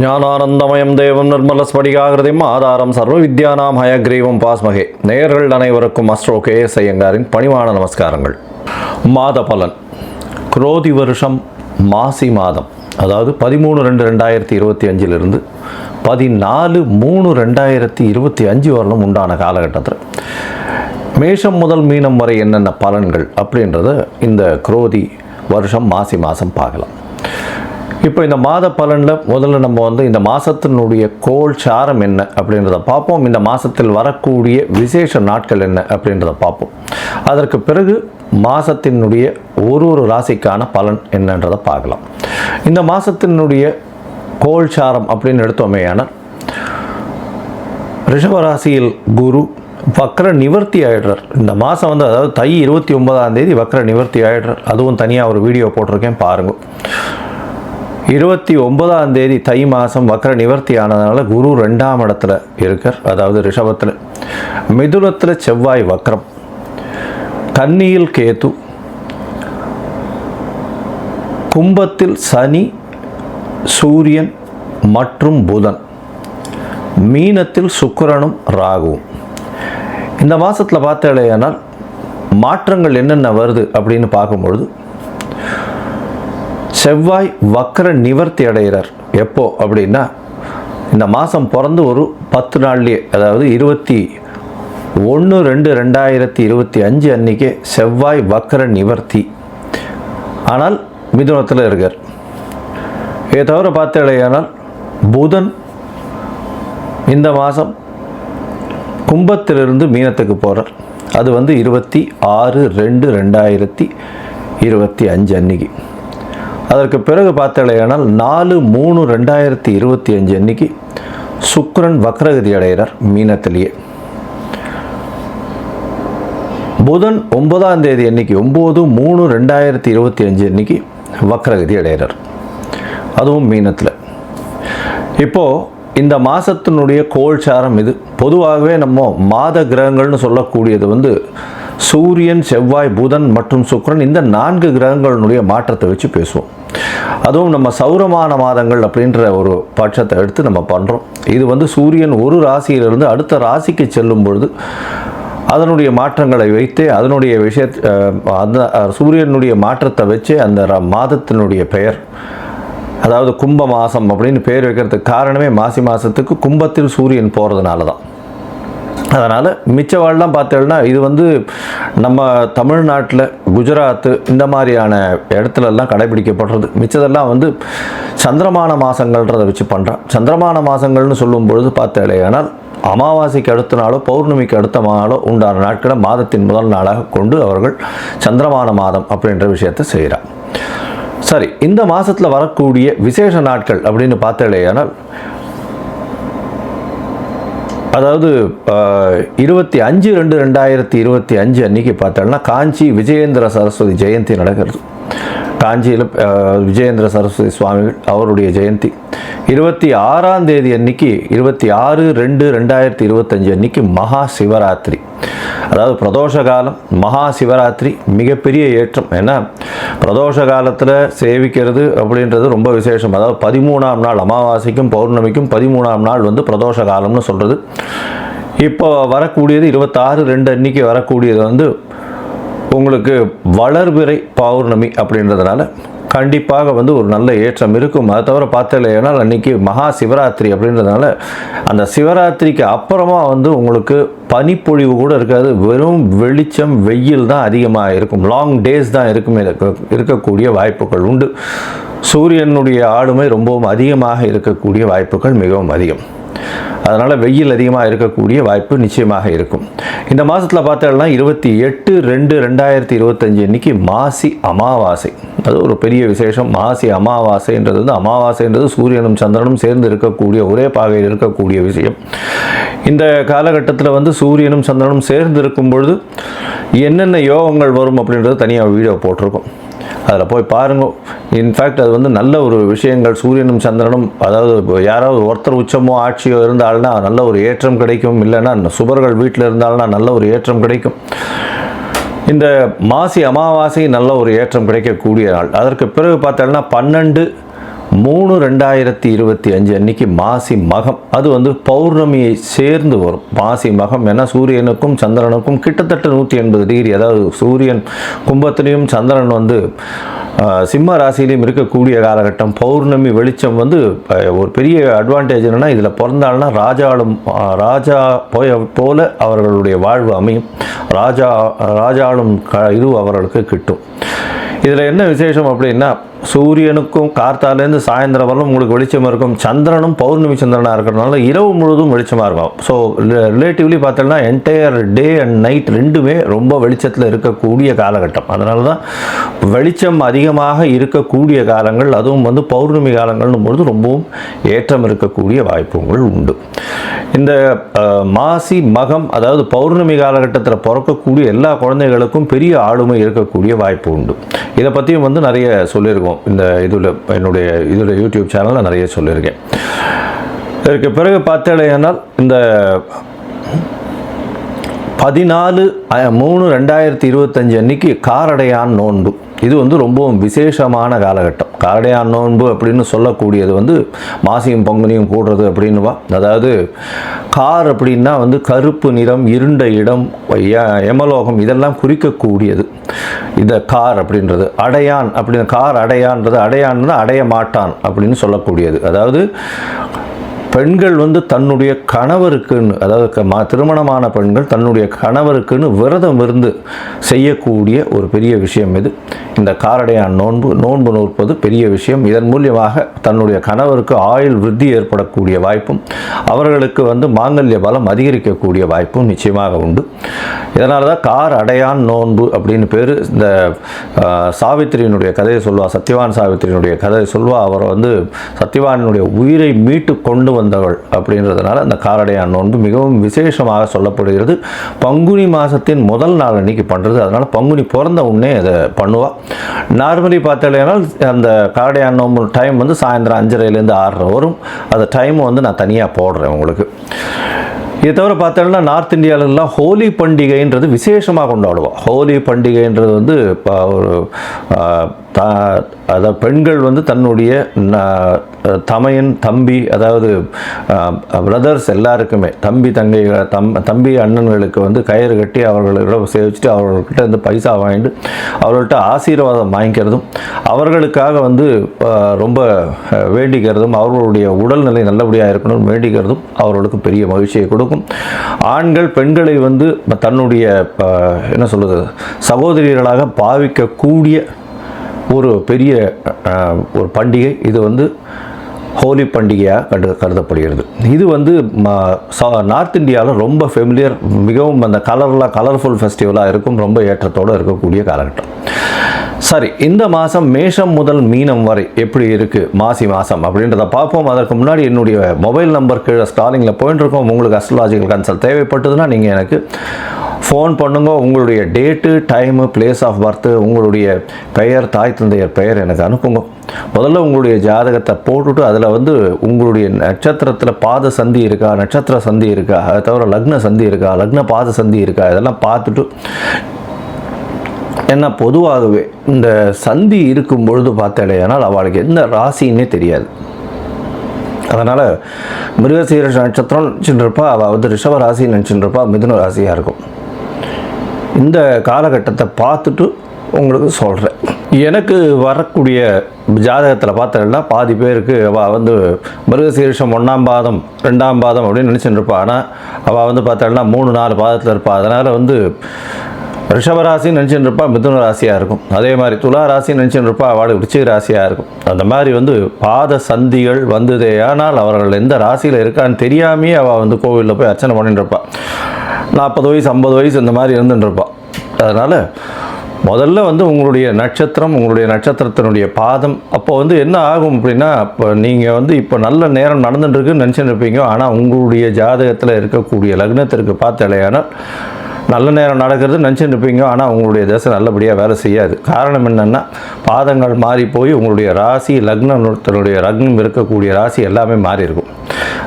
ஞானானந்தமயம் தேவம் நிர்மலஸ்படிகாகிருதிம் ஆதாரம் சர்வ வித்யானாம் ஹயக்ரீவம் பாஸ்மகே. நேயர்கள் அனைவருக்கும் அஸ்ட்ரோ KS ஐயங்காரின் பணிவான நமஸ்காரங்கள். மாத பலன் குரோதி வருஷம் மாசி மாதம், அதாவது 13/2/2025 14/3/2025 வரலும் உண்டான காலகட்டத்தில் மேஷம் முதல் மீனம் வரை என்னென்ன பலன்கள் அப்படின்றத இந்த குரோதி வருஷம் மாசி மாதம் பார்க்கலாம். இப்போ இந்த மாத பலனில் முதல்ல நம்ம இந்த மாதத்தினுடைய கோள் சாரம் என்ன அப்படின்றத பார்ப்போம். இந்த மாதத்தில் வரக்கூடிய விசேஷ நாட்கள் என்ன அப்படின்றத பார்ப்போம். அதற்கு பிறகு மாதத்தினுடைய ஒரு ராசிக்கான பலன் என்னன்றதை பார்க்கலாம். இந்த மாதத்தினுடைய கோள் சாரம் அப்படின்னு எடுத்தோமேயான ரிஷபராசியில் குரு வக்ர நிவர்த்தி ஆகிடுறார். இந்த மாதம் அதாவது தை 29ஆம் தேதி வக்ர நிவர்த்தி ஆகிடுறார். அதுவும் தனியாக ஒரு வீடியோ போட்டிருக்கேன், பாருங்கள். 29ஆம் தேதி தை மாதம் வக்ர நிவர்த்தி ஆனதுனால குரு 2ஆம் இடத்துல இருக்கார், அதாவது ரிஷபத்தில். மிதுனத்தில் செவ்வாய் வக்ரம், கன்னியில் கேது, கும்பத்தில் சனி, சூரியன் மற்றும் புதன், மீனத்தில் சுக்கிரனும் ராகுவும். இந்த மாதத்தில் பார்த்தாலேயானால் மாற்றங்கள் என்னென்ன வருது அப்படின்னு பார்க்கும்பொழுது, செவ்வாய் வக்ர நிவர்த்தி அடைகிறார். எப்போ அப்படின்னா இந்த மாதம் பிறந்து ஒரு 10 நாள்லேயே, அதாவது 21/2/2025 அன்றைக்கே செவ்வாய் வக்ர நிவர்த்தி. ஆனால் மிதுனத்தில் இருக்கார். இதை தவிர பார்த்தாலேயானால் புதன் இந்த மாதம் கும்பத்திலிருந்து மீனத்துக்கு போகிறார். அது 26/2/2025 அன்னைக்கு. அதற்கு பிறகு பார்த்தாலேயானால் 4/3/2025 அன்னைக்கு சுக்கிரன் வக்ரகதி அடைகிறார் மீனத்திலேயே. புதன் 9ஆம் தேதி அன்னைக்கு 9/3/2025 அன்னைக்கு வக்ரகதி அடைகிறார், அதுவும் மீனத்தில். இப்போது இந்த மாதத்தினுடைய கோள்சாரம் இது. பொதுவாகவே நம்ம மாத கிரகங்கள்னு சொல்லக்கூடியது சூரியன், செவ்வாய், புதன் மற்றும் சுக்கிரன், இந்த 4 கிரகங்களுடைய மாற்றத்தை வச்சு பேசுவோம். அதுவும் நம்ம சௌரமான மாதங்கள் அப்படின்ற ஒரு பட்சத்தை எடுத்து நம்ம பண்ணுறோம். இது சூரியன் ஒரு ராசியிலிருந்து அடுத்த ராசிக்கு செல்லும் பொழுது அதனுடைய மாற்றங்களை வைத்து அதனுடைய அந்த சூரியனுடைய மாற்றத்தை வச்சு அந்த மாதத்தினுடைய பெயர், அதாவது கும்ப மாதம் அப்படின்னு பேர் வைக்கிறதுக்கு காரணமே மாசி மாதத்துக்கு கும்பத்தில் சூரியன் போகிறதுனால தான். அதனால் மிச்சவாழ்லாம் பார்த்தோம்னா இது நம்ம தமிழ்நாட்டில், குஜராத்து, இந்த மாதிரியான இடத்துலலாம் கடைபிடிக்கப்படுறது. மிச்சதெல்லாம் சந்திரமான மாதங்கள்ன்றதை வச்சு பண்ணுறான். சந்திரமான மாதங்கள்னு சொல்லும் பொழுது பார்த்தாலேயானால் அமாவாசைக்கு அடுத்த நாளோ பௌர்ணமிக்கு அடுத்த நாளோ உண்டான நாட்களை மாதத்தின் முதல் நாளாக கொண்டு அவர்கள் சந்திரமான மாதம் அப்படின்ற விஷயத்தை செய்கிறார். சரி, இந்த மாதத்தில் வரக்கூடிய விசேஷ நாட்கள் அப்படின்னு பார்த்தாலேயானால், அதாவது 25/2/2025 அன்றைக்கி பார்த்தோம்னா காஞ்சி விஜயேந்திர சரஸ்வதி ஜெயந்தி நடக்கிறது. காஞ்சியில் விஜயேந்திர சரஸ்வதி சுவாமிகள் அவருடைய ஜெயந்தி. 26ஆம் தேதி அன்னைக்கு 26/2/2025 அன்னைக்கு மகா சிவராத்திரி, அதாவது பிரதோஷ காலம். மகா சிவராத்திரி மிகப்பெரிய ஏற்றம். ஏன்னா பிரதோஷ காலத்தில் சேவிக்கிறது அப்படின்றது ரொம்ப விசேஷம். அதாவது 13ஆம் நாள் அமாவாசைக்கும் பௌர்ணமிக்கும் 13ஆம் நாள் பிரதோஷ காலம்னு சொல்கிறது. இப்போ வரக்கூடியது 26/2 அன்னைக்கு வரக்கூடியது உங்களுக்கு வளர்பிறை பௌர்ணமி அப்படின்றதுனால கண்டிப்பாக ஒரு நல்ல ஏற்றம் இருக்கும். அதை தவிர பார்த்தாலேனால் அன்றைக்கி மகா சிவராத்திரி அப்படின்றதுனால அந்த சிவராத்திரிக்கு அப்புறமா உங்களுக்கு பனிப்பொழிவு கூட இருக்காது. வெறும் வெளிச்சம், வெயில் தான் அதிகமாக இருக்கும். லாங் டேஸ் தான் இருக்கக்கூடிய வாய்ப்புகள் உண்டு. சூரியனுடைய ஆளுமை ரொம்பவும் அதிகமாக இருக்கக்கூடிய வாய்ப்புகள் மிகவும் அதிகம். அதனால் வெயில் அதிகமாக இருக்கக்கூடிய வாய்ப்பு நிச்சயமாக இருக்கும். இந்த மாதத்தில் பார்த்தோம்னா 28/2/2025 அன்றைக்கி மாசி அமாவாசை. அது ஒரு பெரிய விசேஷம். மாசி அமாவாசைன்றது அமாவாசைன்றது சூரியனும் சந்திரனும் சேர்ந்து இருக்கக்கூடிய ஒரே பாகையில் இருக்கக்கூடிய விஷயம். இந்த காலகட்டத்தில் சூரியனும் சந்திரனும் சேர்ந்து இருக்கும் பொழுது என்னென்ன யோகங்கள் வரும் அப்படின்றது தனியாக வீடியோ போட்டிருக்கோம், அதில் போய் பாருங்கள். இன்ஃபேக்ட் அது நல்ல ஒரு விஷயங்கள். சூரியனும் சந்திரனும், அதாவது யாராவது ஒருத்தர் உச்சமோ ஆட்சியோ இருந்தால்னா நல்ல ஒரு ஏற்றம் கிடைக்கும். இல்லைன்னா சுபர்கள் வீட்டில் இருந்தால்னா நல்ல ஒரு ஏற்றம் கிடைக்கும். இந்த மாசி அமாவாசை நல்ல ஒரு ஏற்றம் கிடைக்கக்கூடிய நாள். அதற்கு பிறகு பார்த்தோம்னா 12 3/2025 அன்னைக்கு மாசி மகம், அது வந்து பௌர்ணமியை சேர்ந்து வரும். மாசி மகம் ஏன்னா சூரியனுக்கும் சந்திரனுக்கும் கிட்டத்தட்ட 180 டிகிரி, அதாவது சூரியன் கும்பத்திலையும் சந்திரன் வந்து சிம்ம ராசியிலையும் இருக்கக்கூடிய காலகட்டம். பௌர்ணமி வெளிச்சம் வந்து ஒரு பெரிய அட்வான்டேஜ் என்னென்னா, இதில் பிறந்தாள்னா ராஜா போல அவர்களுடைய வாழ்வு அமையும். ராஜாளும் இது அவர்களுக்கு கிட்டும். இதில் என்ன விசேஷம் அப்படின்னா, சூரியனுக்கும் கார்த்தாலேருந்து சாயந்தரம் வரலும் உங்களுக்கு வெளிச்சமாக இருக்கும். சந்திரனும் பௌர்ணமி சந்திரனாக இருக்கிறதுனால இரவு முழுவதும் வெளிச்சமாக இருக்கும். ஸோ ரிலேட்டிவ்லி பார்த்தோம்னா என்டையர் டே அண்ட் நைட் ரெண்டுமே ரொம்ப வெளிச்சத்தில் இருக்கக்கூடிய காலகட்டம். அதனால தான் வெளிச்சம் அதிகமாக இருக்கக்கூடிய காலங்கள், அதுவும் வந்து பௌர்ணமி காலங்கள்னும் பொழுது ரொம்பவும் ஏற்றம் இருக்கக்கூடிய வாய்ப்புகள் உண்டு. இந்த மாசி மகம், அதாவது பௌர்ணமி காலகட்டத்தில் பிறக்கக்கூடிய எல்லா குழந்தைகளுக்கும் பெரிய ஆளுமை இருக்கக்கூடிய வாய்ப்பு உண்டு. இதை பற்றியும் வந்து நிறைய சொல்லியிருக்கோம். இந்த என்னுடைய யூடியூப் சேனலில் நிறைய சொல்லியிருக்கேன். இதற்கு பிறகு பார்த்தேனால் இந்த 14/3/2025 அன்னைக்கு காரடையான் நோன்பு, இது வந்து ரொம்பவும் விசேஷமான காலகட்டம். காரடையான் நோன்பு அப்படின்னு சொல்லக்கூடியது வந்து மாசியும் பங்குனியும் கூடுறது அப்படின்னுவா. அதாவது கார் அப்படின்னா வந்து கருப்பு நிறம், இருண்ட இடம், யமலோகம் இதெல்லாம் குறிக்கக்கூடியது இந்த கார் அப்படின்றது. அடையான் அப்படின்னு, கார் அடையான்றது, அடையான் அடைய மாட்டான் அப்படின்னு சொல்லக்கூடியது. அதாவது பெண்கள் வந்து தன்னுடைய கணவருக்குன்னு, அதாவது திருமணமான பெண்கள் தன்னுடைய கணவருக்குன்னு விரதம் இருந்து செய்யக்கூடிய ஒரு பெரிய விஷயம் இது. இந்த காரடையான் நோன்பு நோற்பது பெரிய விஷயம். இதன் மூலியமாக தன்னுடைய கணவருக்கு ஆயுள் விருத்தி ஏற்படக்கூடிய வாய்ப்பும், அவர்களுக்கு வந்து மாங்கல்ய பலம் அதிகரிக்கக்கூடிய வாய்ப்பும் நிச்சயமாக உண்டு. இதனால தான் கார் அடையான் நோன்பு அப்படின்னு பேர். இந்த சாவித்திரியினுடைய கதையை சொல்வா, சத்யவான் சாவித்திரியினுடைய கதையை சொல்வா. அவர் வந்து சத்யவானுடைய உயிரை மீட்டு கொண்டு வந்தவள் அப்படின்றதுனால அந்த காரடையான் நோன்பு மிகவும் விசேஷமாக சொல்லப்படுகிறது. பங்குனி மாதத்தின் முதல் நாள் அன்னைக்கு பண்ணுறது. அதனால் பங்குனி பிறந்த உடனே அதை பண்ணுவாள். நார்மலி பார்த்தாலேனால் அந்த காரடையான் நோன்பு டைம் வந்து சாயந்தரம் 5:30லேருந்து 6:30 வரும். அந்த டைம் வந்து நான் தனியாக போடுறேன் உங்களுக்கு. இதை தவிர பார்த்தோம்னா நார்த் இந்தியாவிலலாம் ஹோலி பண்டிகைன்றது விசேஷமாக கொண்டாடுவோம். ஹோலி பண்டிகைன்றது வந்து இப்போ ஒரு அதாவது பெண்கள் வந்து தன்னுடைய தமையன் தம்பி, அதாவது பிரதர்ஸ் எல்லாருக்குமே, தம்பி அண்ணன்களுக்கு வந்து கயிறு கட்டி அவர்களிடம் சேவிச்சுட்டு அவர்கள்கிட்ட வந்து பைசா வாங்கிட்டு அவர்கள்ட்ட ஆசீர்வாதம் வாங்கிக்கிறதும், அவர்களுக்காக வந்து ரொம்ப வேண்டிக்கிறதும், அவர்களுடைய உடல்நிலை நல்லபடியாக இருக்கணும்னு வேண்டிக்கிறதும் அவர்களுக்கு பெரிய மகிழ்ச்சியை கொடுக்கும். ஆண்கள் பெண்களை வந்து தன்னுடைய என்ன சொல்கிறது சகோதரிகளாக பாவிக்கக்கூடிய ஒரு பெரிய ஒரு பண்டிகை. இது வந்து ஹோலி பண்டிகையாக கருதப்படுகிறது. இது வந்து நார்த் இந்தியாவில் ரொம்ப ஃபெமிலியர், மிகவும் அந்த கலர்ஃபுல் ஃபெஸ்டிவலாக இருக்கும், ரொம்ப ஏற்றத்தோடு இருக்கக்கூடிய காலகட்டம். சரி, இந்த மாதம் மேஷம் முதல் மீனம் வரை எப்படி இருக்குது மாசி மாதம் அப்படின்றத பார்ப்போம். அதற்கு முன்னாடி என்னுடைய மொபைல் நம்பர் கீழே ஸ்டாலிங்கில் போயிட்டுருக்கோம். உங்களுக்கு அஸ்ட்ராலஜிக்கல் கன்சல்ட் தேவைப்பட்டதுன்னா நீங்கள் எனக்கு ஃபோன் பண்ணுங்க. உங்களுடைய date, time, place of birth, உங்களுடைய பெயர், தாய் தந்தையர் பெயர் எனக்கு அனுப்புங்க. முதல்ல உங்களுடைய ஜாதகத்தை போட்டுவிட்டு அதில் வந்து உங்களுடைய நட்சத்திரத்தில் பாத சந்தி இருக்கா, நட்சத்திர சந்தி இருக்கா, அதை தவிர லக்ன சந்தி இருக்கா, லக்ன பாத சந்தி இருக்கா, இதெல்லாம் பார்த்துட்டு, ஏன்னா பொதுவாகவே இந்த சந்தி இருக்கும் பொழுது பார்த்தாலேனால் அவளுக்கு எந்த ராசின்னே தெரியாது. அதனால் மிருகசீரிஷ நட்சத்திரம் நினச்சிட்டுருப்பா, அவள் வந்து ரிஷப ராசி நினச்சிட்டுருப்பா, மிதுன ராசியாக இருக்கும். இந்த காலகட்டத்தை பார்த்துட்டு உங்களுக்கு சொல்கிறேன். எனக்கு வரக்கூடிய ஜாதகத்தில் பார்த்தா பாதி பேருக்கு அவள் வந்து மிருகசீரிஷம் 1ஆம் பாதம் 2ஆம் பாதம் அப்படின்னு நினச்சிட்டு இருப்பாள். ஆனால் அவள் வந்து பார்த்தாள்னா 3-4 பாதத்தில் இருப்பாள். அதனால் வந்து ரிஷபராசின்னு நினச்சிட்டு இருப்பா, மிதுன ராசியாக இருக்கும். அதே மாதிரி துலா ராசின்னு நினச்சிட்டு இருப்பா, அவளுக்கு விருச்சிக ராசியாக இருக்கும். அந்த மாதிரி வந்து பாத சந்திகள் வந்ததே ஆனால் அவர்கள் எந்த ராசியில் இருக்கான்னு தெரியாமையே அவள் வந்து கோவிலில் போய் அர்ச்சனை பண்ணிட்டு இருப்பாள். 40 வயசு 50 வயசு இந்த மாதிரி இருந்துட்டு இருப்பாள். அதனால் முதல்ல வந்து உங்களுடைய நட்சத்திரம், உங்களுடைய நட்சத்திரத்தினுடைய பாதம், அப்போ வந்து என்ன ஆகும் அப்படின்னா, இப்போ நீங்கள் வந்து இப்போ நல்ல நேரம் நடந்துட்டுருக்குன்னு நினச்சிட்டு இருப்பீங்க. ஆனால் உங்களுடைய ஜாதகத்தில் இருக்கக்கூடிய லக்னத்திற்கு பார்த்தாலேயானால் நல்ல நேரம் நடக்கிறது நினச்சிட்டு இருப்பீங்க. ஆனால் உங்களுடைய தசை நல்லபடியாக வேலை செய்யாது. காரணம் என்னென்னா, பாதங்கள் மாறி போய் உங்களுடைய ராசி, லக்னத்தினுடைய லக்னம் இருக்கக்கூடிய ராசி எல்லாமே மாறி இருக்கும்.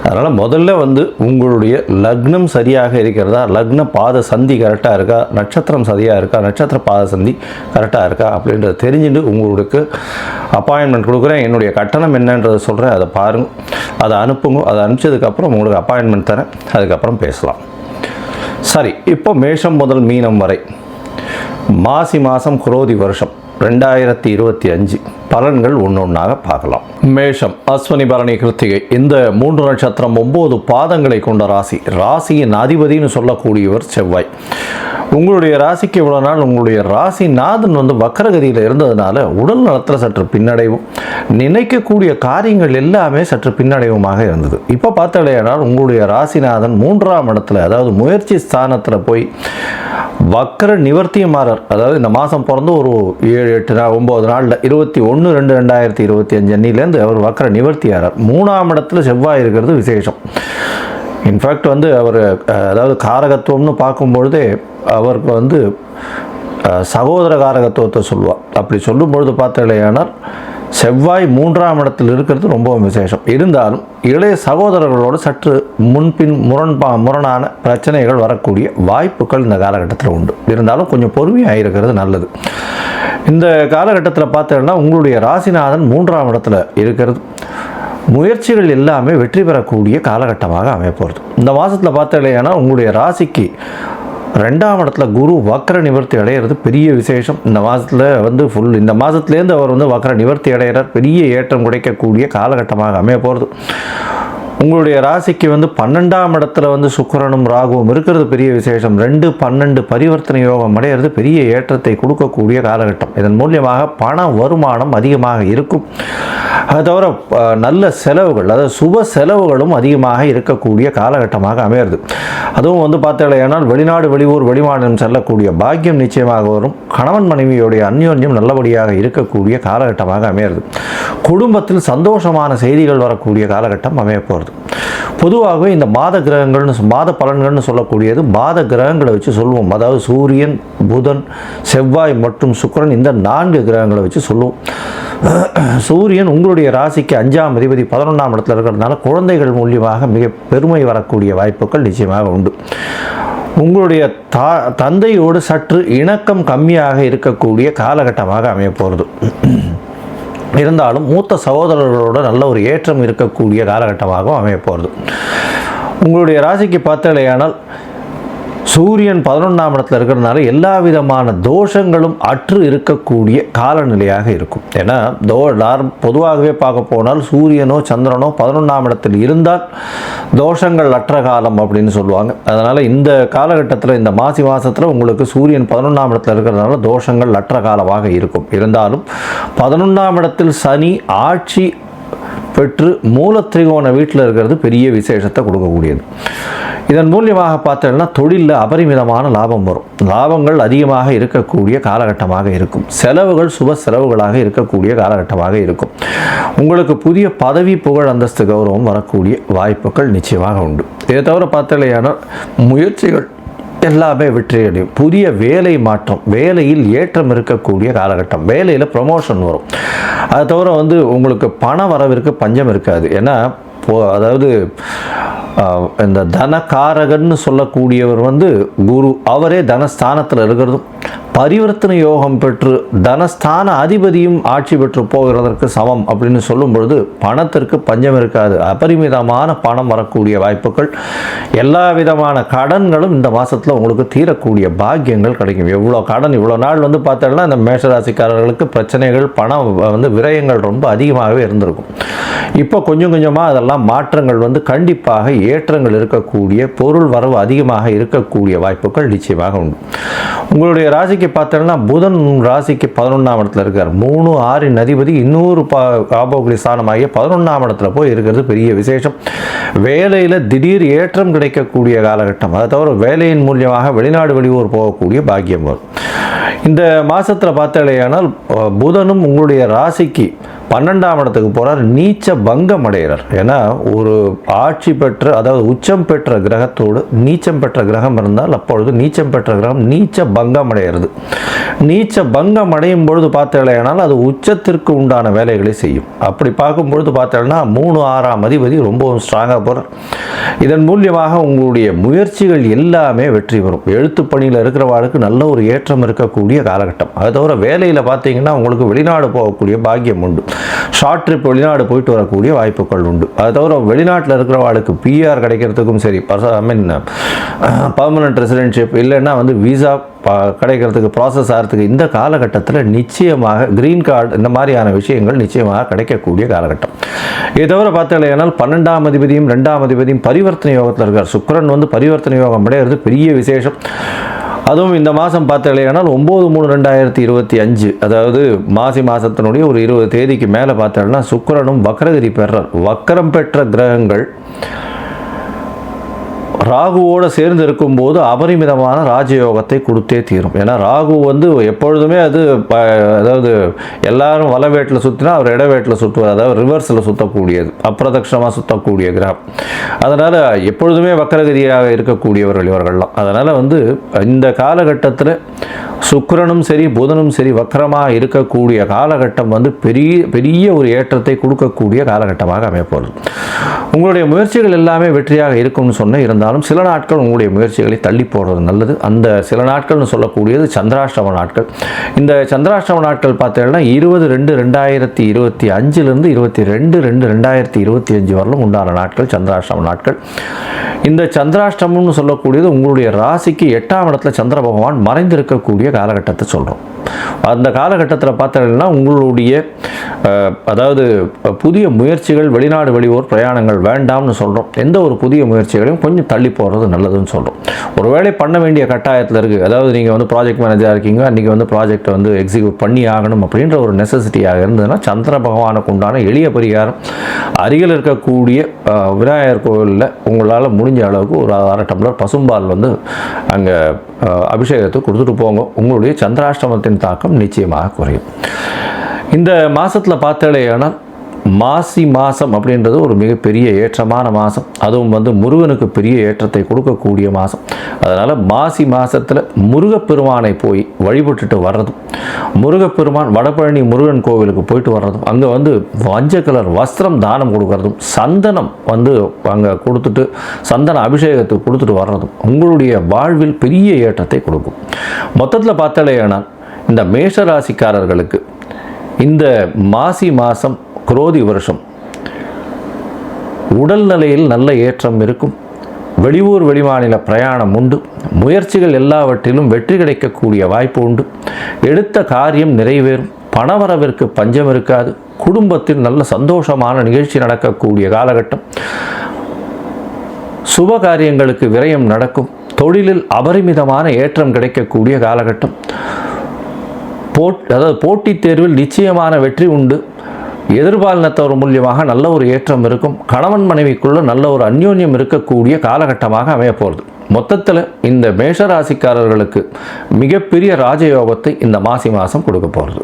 அதனால் முதல்ல வந்து உங்களுடைய லக்னம் சரியாக இருக்கிறதா, லக்ன பாத சந்தி கரெக்டாக இருக்கா, நட்சத்திரம் சரியாக இருக்கா, நட்சத்திர பாத சந்தி கரெக்டாக இருக்கா அப்படின்றத தெரிஞ்சுட்டு உங்களுக்கு அப்பாயின்மெண்ட் கொடுக்குறேன், என்னுடைய கட்டணம் என்னன்றதை சொல்கிறேன், அதை பாருங்கள், அதை அனுப்புங்க. அதை அனுப்பிச்சதுக்கப்புறம் உங்களுக்கு அப்பாயின்மெண்ட் தரேன், அதுக்கப்புறம் பேசலாம். சரி, இப்போ மேஷம் முதல் மீனம் வரை மாசி மாதம் குரோதி வருஷம் 2025 பலன்கள் ஒன்றொன்றாக பார்க்கலாம். மேஷம், அஸ்வினி பரணி கிருத்திகை, இந்த 3 நட்சத்திரம் 9 பாதங்களை கொண்ட ராசி. ராசியின் அதிபதினு சொல்லக்கூடியவர் செவ்வாய். உங்களுடைய ராசிக்கு இவ்வளோ நாள் உங்களுடைய ராசி நாதன் வக்கரகதியில் இருந்ததுனால உடல் நலத்தில் சற்று பின்னடைவும், நினைக்கக்கூடிய காரியங்கள் எல்லாமே சற்று பின்னடைவுமாக இருந்தது. இப்போ பார்த்தாலேயானால் உங்களுடைய ராசிநாதன் 3ஆம் இடத்துல, அதாவது முயற்சி ஸ்தானத்தில் போய் வக்கர நிவர்த்தியமாறார். அதாவது இந்த மாதம் பிறந்து ஒரு 7-8-9 நாளில் 21/2/2025 அன்னிலேருந்து அவர் வக்கர நிவர்த்தியாரார். 3ஆம் இடத்துல செவ்வாய் இருக்கிறது விசேஷம். இன்ஃபேக்ட் அவர் அதாவது காரகத்துவம்னு பார்க்கும்பொழுதே அவருக்கு சகோதர காரகத்துவத்தை சொல்லுவார். அப்படி சொல்லும்பொழுது பார்த்தாலேயானால் செவ்வாய் 3ஆம் இடத்தில் இருக்கிறது ரொம்ப விசேஷம். இருந்தாலும் இளைய சகோதரர்களோடு சற்று முன்பின் முரணான பிரச்சனைகள் வரக்கூடிய வாய்ப்புகள் இந்த காலகட்டத்தில் உண்டு. இருந்தாலும் கொஞ்சம் பொறுமையாக இருக்கிறது நல்லது. இந்த காலகட்டத்தில் பார்த்தோன்னா உங்களுடைய ராசிநாதன் 3ஆம் இடத்துல இருக்கிறது. முயற்சிகள் எல்லாமே வெற்றி பெறக்கூடிய காலகட்டமாக அமையப்போகிறது. இந்த மாதத்தில் பார்த்தோன்னா உங்களுடைய ராசிக்கு 2ஆம் இடத்துல குரு வக்கர நிவர்த்தி அடைகிறது பெரிய விசேஷம். இந்த மாதத்தில் இந்த மாதத்துலேருந்து அவர் வக்கர நிவர்த்தி அடைகிறார். பெரிய ஏற்றம் கிடைக்கக்கூடிய காலகட்டமாக அமைய போகிறது. உங்களுடைய ராசிக்கு 12ஆம் இடத்துல சுக்கிரனும் ராகுவும் இருக்கிறது பெரிய விசேஷம். 2-12 பரிவர்த்தனை யோகம் அடைகிறது பெரிய ஏற்றத்தை கொடுக்கக்கூடிய காலகட்டம். இதன் மூலியமாக பண வருமானம் அதிகமாக இருக்கும். அது தவிர நல்ல செலவுகள், அதாவது சுப செலவுகளும் அதிகமாக இருக்கக்கூடிய காலகட்டமாக அமையிறது. அதுவும் பார்த்தாலேயானால் வெளிநாடு வெளியூர் வெளிமாநிலம் செல்லக்கூடிய பாக்கியம் நிச்சயமாக வரும். கணவன் மனைவியுடைய அந்யோன்யம் நல்லபடியாக இருக்கக்கூடிய காலகட்டமாக அமையிறது. குடும்பத்தில் சந்தோஷமான செய்திகள் வரக்கூடிய காலகட்டம் அமைய போகிறது. பொதுவாகவே இந்த மாத பலன்கள்னு சொல்லக்கூடியது மாத கிரகங்களை வச்சு சொல்லுவோம். அதாவது சூரியன், புதன், செவ்வாய் மற்றும் சுக்கிரன், இந்த 4 கிரகங்களை வச்சு சொல்லுவோம். சூரியன் உங்களுடைய ராசிக்கு 5ஆம் அதிபதி 11ஆம் இடத்துல இருக்கிறதுனால குழந்தைகள் மூலியமாக மிக பெருமை வரக்கூடிய வாய்ப்புகள் நிச்சயமாக உண்டு. உங்களுடைய தந்தையோடு சற்று இணக்கம் கம்மியாக இருக்கக்கூடிய காலகட்டமாக அமைய போகிறது. இருந்தாலும் மூத்த சகோதரர்களோட நல்ல ஒரு ஏற்றம் இருக்கக்கூடிய காலகட்டமாகவும் அமைய போகிறது. உங்களுடைய ராசிக்கு பார்த்தாலேயானால் சூரியன் 11ஆம் இடத்துல இருக்கிறதுனால எல்லா விதமான தோஷங்களும் அற்று இருக்கக்கூடிய காலநிலையாக இருக்கும். ஏன்னா பொதுவாகவே பார்க்க போனால் சூரியனோ சந்திரனோ 11ஆம் இடத்தில் இருந்தால் தோஷங்கள் அற்ற காலம் அப்படின்னு சொல்லுவாங்க. அதனால் இந்த காலகட்டத்தில் இந்த மாசி மாதத்தில் உங்களுக்கு சூரியன் 11ஆம் இடத்துல இருக்கிறதுனால தோஷங்கள் அற்ற காலமாக இருக்கும். இருந்தாலும் 11ஆம் இடத்தில் சனி ஆட்சி பெற்று மூலத்திரிகோண வீட்டில் இருக்கிறது பெரிய விசேஷத்தை கொடுக்கக்கூடியது. இதன் மூலியமாக பார்த்தோம்னா தொழிலில் அபரிமிதமான லாபம் வரும். லாபங்கள் அதிகமாக இருக்கக்கூடிய காலகட்டமாக இருக்கும். செலவுகள் சுப செலவுகளாக இருக்கக்கூடிய காலகட்டமாக இருக்கும். உங்களுக்கு புதிய பதவி, புகழ், அந்தஸ்து, கௌரவம் வரக்கூடிய வாய்ப்புகள் நிச்சயமாக உண்டு. இதை தவிர பார்த்தலையான முயற்சிகள் எல்லாமே வெற்றியடையும். புதிய வேலை மாற்றம், வேலையில் ஏற்றம் இருக்கக்கூடிய காலகட்டம். வேலையில் ப்ரமோஷன் வரும். அதை தவிர உங்களுக்கு பண வரவிற்கு பஞ்சம் இருக்காது. ஏன்னா அதாவது இந்த தனகாரகன்னு சொல்லக்கூடியவர் குரு, அவரே தனஸ்தானத்தில் இருக்கிறதும் பரிவர்த்தனை யோகம் பெற்று தனஸ்தான அதிபதியும் ஆட்சி பெற்று போகிறதற்கு சமம் அப்படின்னு சொல்லும் பொழுது பணத்திற்கு பஞ்சம் இருக்காது. அபரிமிதமான பணம் வரக்கூடிய வாய்ப்புகள், எல்லா விதமான கடன்களும் இந்த மாதத்தில் உங்களுக்கு தீரக்கூடிய பாக்கியங்கள் கிடைக்கும். எவ்வளோ கடன் இவ்வளோ நாள் பார்த்தோம்னா இந்த மேஷராசிக்காரர்களுக்கு பிரச்சனைகள், பணம் விரயங்கள் ரொம்ப அதிகமாகவே இருந்திருக்கும். இப்போ கொஞ்சம் கொஞ்சமாக அதெல்லாம் மாற்றங்கள் கண்டிப்பாக ஏற்றங்கள் இருக்கக்கூடிய, பொருள் வரவு அதிகமாக இருக்கக்கூடிய வாய்ப்புகள் நிச்சயமாக உண்டு. உங்களுடைய ராசிக்கு பார்த்தோம்னா புதன் ராசிக்கு 11ஆம் இடத்துல இருக்கார். 3-6 அதிபதி இன்னொரு காபோகிரி ஸ்தானமாகிய 11ஆம் இடத்துல போய் இருக்கிறது பெரிய விசேஷம். வேலையில் திடீர் ஏற்றம் கிடைக்கக்கூடிய காலகட்டம். அதை தவிர வேலையின் மூலியமாக வெளிநாடு வெளியூர் போகக்கூடிய பாக்கியம் வரும். இந்த மாதத்தில் பார்த்தாலேயானால் புதனும் உங்களுடைய ராசிக்கு 12ஆம் இடத்துக்கு போகிறார், நீச்ச பங்கம் அடைகிறார். ஏன்னா ஒரு ஆட்சி பெற்ற, அதாவது உச்சம் பெற்ற கிரகத்தோடு நீச்சம் பெற்ற கிரகம் இருந்தால் அப்பொழுது நீச்சம் பெற்ற கிரகம் நீச்ச பங்கம் அடைகிறது. நீச்ச பங்கம் அடையும் பொழுது பார்த்தேனால் அது உச்சத்திற்கு உண்டான வேலைகளை செய்யும். அப்படி பார்க்கும்பொழுது பார்த்தேன்னா 3 6ஆம் அதிபதி ரொம்பவும் ஸ்ட்ராங்காக போகிறார். இதன் மூலியமாக உங்களுடைய முயற்சிகள் எல்லாமே வெற்றி பெறும். எழுத்து பணியில் இருக்கிறவாளுக்கு நல்ல ஒரு ஏற்றம் இருக்கக்கூடிய காலகட்டம். அது தவிர வேலையில் பார்த்தீங்கன்னா உங்களுக்கு வெளிநாடு போகக்கூடிய பாக்கியம் உண்டு. ஷார்ட் ட்ரிப் வெளிநாடு போயிட்டு வரக்கூடிய வாய்ப்புகள் உண்டு. அது தவிர வெளிநாட்டில் இருக்கிறவாளுக்கு பிஆர் கிடைக்கிறதுக்கும் சரி, பர்மனன்ட் ரெசிடென்ஷிப் இல்லைன்னா விசா கிடைக்கிறதுக்கு ப்ராசஸ் ஆகிறதுக்கு இந்த காலகட்டத்தில் நிச்சயமாக கிரீன் கார்டு இந்த மாதிரியான விஷயங்கள் நிச்சயமாக கிடைக்கக்கூடிய காலகட்டம். இதை தவிர பார்த்தீங்கன்னா 12ஆம் அதிபதியும் 2ஆம் அதிபதியும் பரிவர்த்தனை யோகத்தில் இருக்கார். சுக்கிரன் பரிவர்த்தனை யோகம் அடைகிறது பெரிய விசேஷம். அதுவும் இந்த மாதம் பார்த்தீங்கன்னா 9/3/2025, அதாவது மாசி மாதத்தினுடைய ஒரு 20 தேதிக்கு மேலே பார்த்தீங்கன்னா சுக்கிரனும் வக்ரகதி பெறார். வக்ரம் பெற்ற கிரகங்கள் ராகுவோடு சேர்ந்து இருக்கும்போது அபரிமிதமான ராஜயோகத்தை கொடுத்தே தீரும். ஏன்னா ராகு எப்பொழுதுமே அதாவது எல்லாரும் வலவேட்டில் சுற்றினா அவர் இடவேட்டில் சுற்றுவார், அதாவது ரிவர்ஸில் சுற்றக்கூடியது, அப்பிரதட்சணமாக சுற்றக்கூடிய கிரகம். அதனால் எப்பொழுதுமே வக்கரகதியாக இருக்கக்கூடியவர்கள் இவர்கள்லாம். அதனால் இந்த காலகட்டத்தில் சுக்கிரனும் சரி புதனும் சரி வக்கரமாக இருக்கக்கூடிய காலகட்டம் பெரிய ஒரு ஏற்றத்தை கொடுக்கக்கூடிய காலகட்டமாக அமைப்போகிறது. உங்களுடைய முயற்சிகள் எல்லாமே வெற்றியாக இருக்கும்னு சொன்ன இருந்தாலும் சில நாட்கள் உங்களுடைய முயற்சிகளை தள்ளி போடுறது நல்லது. அந்த சில நாட்கள்னு சொல்லக்கூடியது சந்திராஷ்டம நாட்கள். இந்த சந்திராஷ்டம நாட்கள் பார்த்தீங்கன்னா 20/2/2025 22/2/2025 வரலும் உண்டான நாட்கள் சந்திராஷ்டம நாட்கள். இந்த சந்திராஷ்டமம்னு சொல்லக்கூடியது உங்களுடைய ராசிக்கு 8ஆம் இடத்துல சந்திர பகவான் மறைந்திருக்கக்கூடிய காலகட்டத்தை சொல்கிறோம். அந்த காலகட்டத்தில் பார்த்தீங்கன்னா உங்களுடைய அதாவது புதிய முயற்சிகள், வெளிநாடு வெளியூர் பிரயாணங்கள் வேண்டாம்னு சொல்கிறோம். எந்த ஒரு புதிய முயற்சிகளையும் கொஞ்சம் தள்ளி போடுறது நல்லதுன்னு சொல்கிறோம். ஒரு வேளை பண்ண வேண்டிய கட்டாயத்தில் இருக்குது, அதாவது நீங்கள் ப்ராஜெக்ட் மேனேஜராக இருக்கீங்க, அன்றைக்கி ப்ராஜெக்டை எக்ஸிக்யூட் பண்ணி ஆகணும் அப்படின்ற ஒரு நெசசிட்டியாக இருந்ததுன்னா சந்திர பகவானுக்கு உண்டான எளிய பரிகாரம் அருகில் இருக்கக்கூடிய விநாயகர் கோவிலில் உங்களால் முடிஞ்ச அளவுக்கு ஒரு 1/2 டம்ளர் பசும்பால் அங்கே அபிஷேகத்தை கொடுத்துட்டு போங்க. உங்களுடைய சந்திராஷ்டமத்தின் தாக்கம் நிச்சயமாக குறையும். இந்த மாதத்தில் பார்த்தேனால் மாசி மாதம் அப்படின்றது ஒரு மிகப்பெரிய ஏற்றமான மாதம். அதுவும் முருகனுக்கு பெரிய ஏற்றத்தை கொடுக்கக்கூடிய மாதம். அதனால் மாசி மாதத்தில் முருகப்பெருமானை போய் வழிபட்டுட்டு வர்றதும், முருகப்பெருமான் வடபழனி முருகன் கோவிலுக்கு போயிட்டு வர்றதும், அங்கே மஞ்சள் கலர் வஸ்திரம் தானம் கொடுக்கறதும், சந்தனம் அங்கே கொடுத்துட்டு சந்தன அபிஷேகத்துக்கு கொடுத்துட்டு வர்றதும் உங்களுடைய வாழ்வில் பெரிய ஏற்றத்தை கொடுக்கும். மொத்தத்தில் பார்த்தேனால் இந்த மேஷராசிக்காரர்களுக்கு இந்த மாசி மாதம் குரோதி வருஷம் உடல்நிலையில் நல்ல ஏற்றம் இருக்கும். வெளியூர் வெளிமாநில பிரயாணம் உண்டு. முயற்சிகள் எல்லாவற்றிலும் வெற்றி கிடைக்கக்கூடிய வாய்ப்பு உண்டு. எடுத்த காரியம் நிறைவேறும். பணவரவிற்கு பஞ்சம் இருக்காது. குடும்பத்தில் நல்ல சந்தோஷமான நிகழ்ச்சி நடக்கக்கூடிய காலகட்டம். சுப காரியங்களுக்கு விரயம் நடக்கும். தொழிலில் அபரிமிதமான ஏற்றம் கிடைக்கக்கூடிய காலகட்டம். அதாவது போட்டித் தேர்வில் நிச்சயமான வெற்றி உண்டு. எதிர்பாலினத்தவர் மூலியமாக நல்ல ஒரு ஏற்றம் இருக்கும். கணவன் மனைவிக்குள்ள நல்ல ஒரு அந்யோன்யம் இருக்கக்கூடிய காலகட்டமாக அமையப்போகிறது. மொத்தத்தில் இந்த மேஷராசிக்காரர்களுக்கு மிகப்பெரிய ராஜயோகத்தை இந்த மாசி மாதம் கொடுக்க போகிறது.